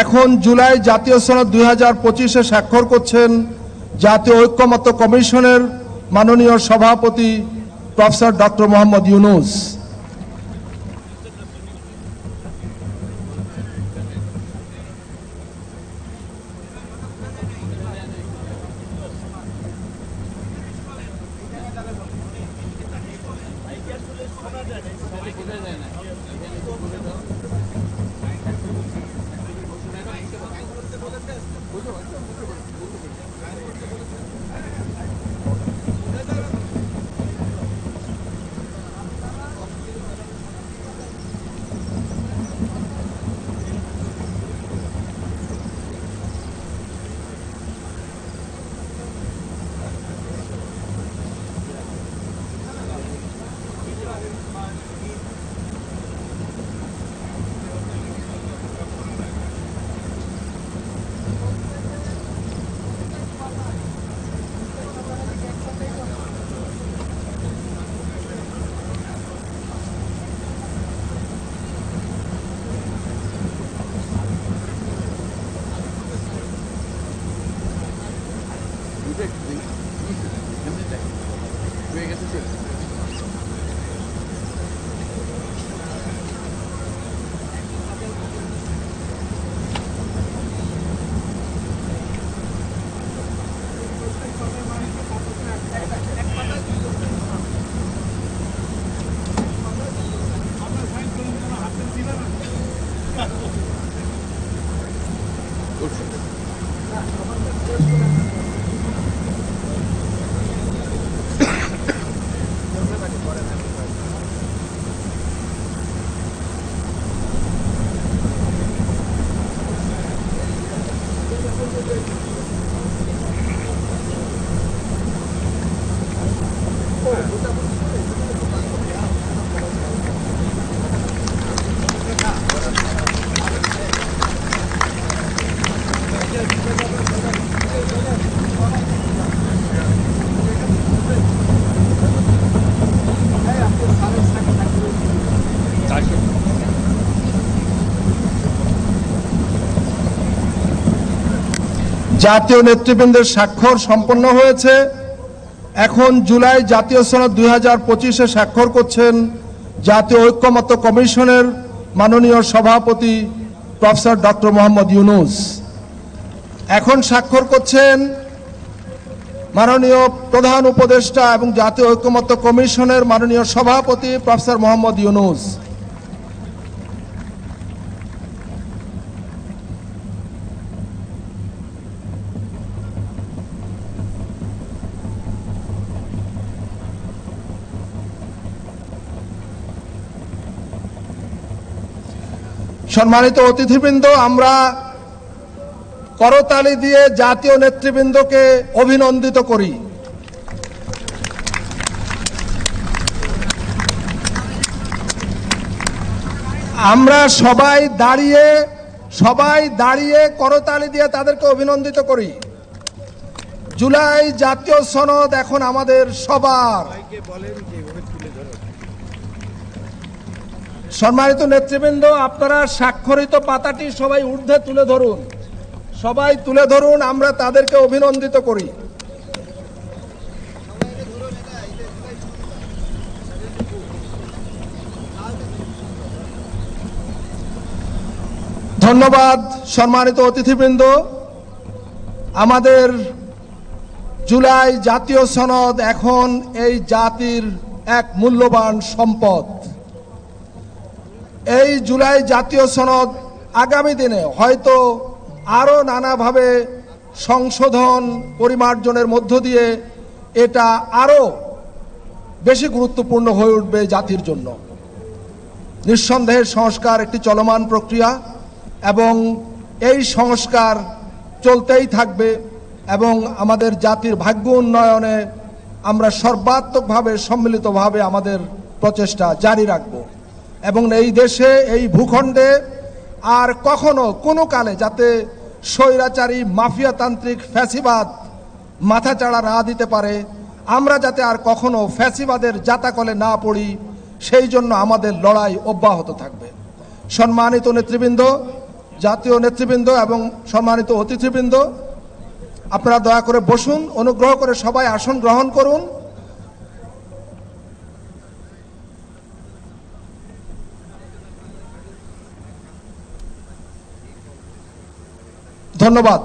এখন জুলাই জাতীয় সনদ 2025-এ স্বাক্ষর করছেন জাতীয় ঐক্যমত্য কমিশনের মাননীয় সভাপতি প্রফেসর ডক্টর মোহাম্মদ ইউনূস। জাতীয় নেতৃবৃন্দের স্বাক্ষর সম্পন্ন হয়েছে। এখন জুলাই জাতীয় সনদ 2025-এ স্বাক্ষর করছেন জাতীয় ঐক্যমত্য কমিশনের মাননীয় সভাপতি প্রফেসর ডক্টর মোহাম্মদ ইউনূস। এখন স্বাক্ষর করছেন মাননীয় প্রধান উপদেষ্টা এবং জাতীয় ঐক্যমত্য কমিশনের মাননীয় সভাপতি প্রফেসর মোহাম্মদ ইউনূস। সম্মানিত অতিথিবৃন্দ, আমরা করতালি দিয়ে জাতীয় নেতৃবৃন্দকে অভিনন্দিত করি। আমরা সবাই দাঁড়িয়ে করতালি দিয়ে তাদেরকে অভিনন্দিত করি। জুলাই জাতীয় সনদ এখন আমাদের সবার। সম্মানিত নেতৃবৃন্দ, আপনারা স্বাক্ষরিত পাতাটি সবাই ঊর্ধ্বে তুলে ধরুন, সবাই তুলে ধরুন, আমরা তাদেরকে অভিনন্দিত করি। ধন্যবাদ। সম্মানিত অতিথিবৃন্দ, আমাদের জুলাই জাতীয় সনদ এখন এই জাতির এক মূল্যবান সম্পদ। এই জুলাই জাতীয় সনদ আগামী দিনে হয়তো আরও নানাভাবে সংশোধন পরিমার্জনের মধ্য দিয়ে এটা আরও বেশি গুরুত্বপূর্ণ হয়ে উঠবে জাতির জন্য। নিঃসন্দেহে সংস্কার একটি চলমান প্রক্রিয়া এবং এই সংস্কার চলতেই থাকবে এবং আমাদের জাতির ভাগ্য উন্নয়নে আমরা সর্বাত্মকভাবে সম্মিলিতভাবে আমাদের প্রচেষ্টা জারি রাখব এবং এই দেশে এই ভূখণ্ডে আর কখনো কোনো কালে যাতে স্বৈরাচারী মাফিয়াতান্ত্রিক ফ্যাসিবাদ মাথাচাড়া না দিতে পারে, আমরা যাতে আর কখনো ফ্যাসিবাদের জাতাকলে না পড়ি, সেই জন্য আমাদের লড়াই অব্যাহত থাকবে। সম্মানিত নেতৃবৃন্দ, জাতীয় নেতৃবৃন্দ এবং সম্মানিত অতিথিবৃন্দ, আপনারা দয়া করে বসুন, অনুগ্রহ করে সবাই আসন গ্রহণ করুন। ধন্যবাদ।